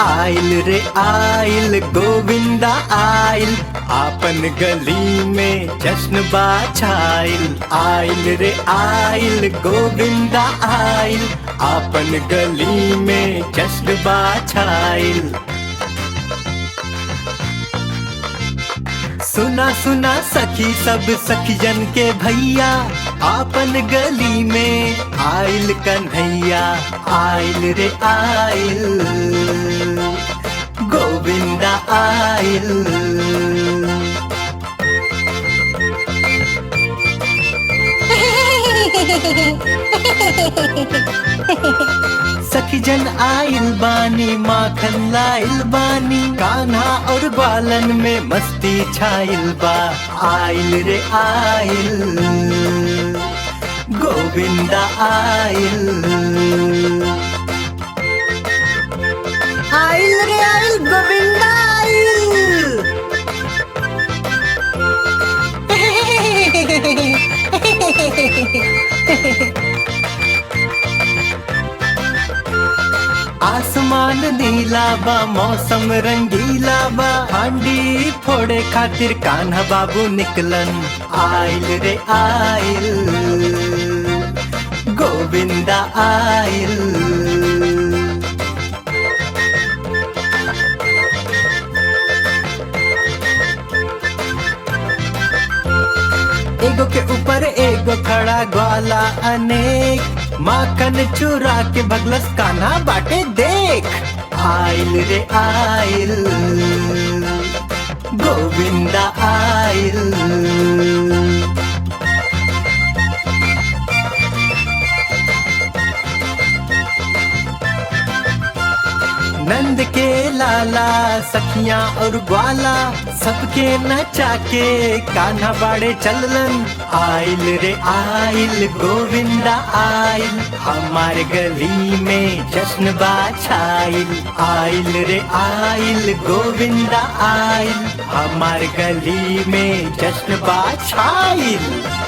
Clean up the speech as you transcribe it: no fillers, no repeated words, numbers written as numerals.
आइल रे आइल गोविंदा आइल, आपन गली में जश्न बा छाइल। आइल रे आइल गोविंदा आइल, आपन गली में जश्न बा छाइल। सुना सुना सखी सब सखियन के भैया, आपन गली में आइल कन्हैया। आइल रे आइल गोविंदा आइल। सखीजन आइल बानी, माखन लाइल बानी, कान्हा और ग्वालन में मस्ती छाइल बा। आइल रे आइल गोविंदा आइल। आइल रे आइल गोविंदा आइल। आसमान नीला बा, मौसम रंगीला बा, हांडी फोड़े खातिर कान्हा बाबू निकलन। आइल रे आइल गोविंदा आइल। एगो के ऊपर एगो खड़ा ग्वाला अनेक, माखन चुरा के भगलस कान्हा बाटे देख। आइल रे आइल गोविंदा आइल। नंद के लाला सखियां और ग्वाला, सबके नचा के कान्हा बाड़े चललन। आइल रे आइल गोविंदा आइल, हमारे गली में जश्न बा छाइल। आइल रे आइल गोविंदा आइल, हमारे गली में जश्न बा छाइल।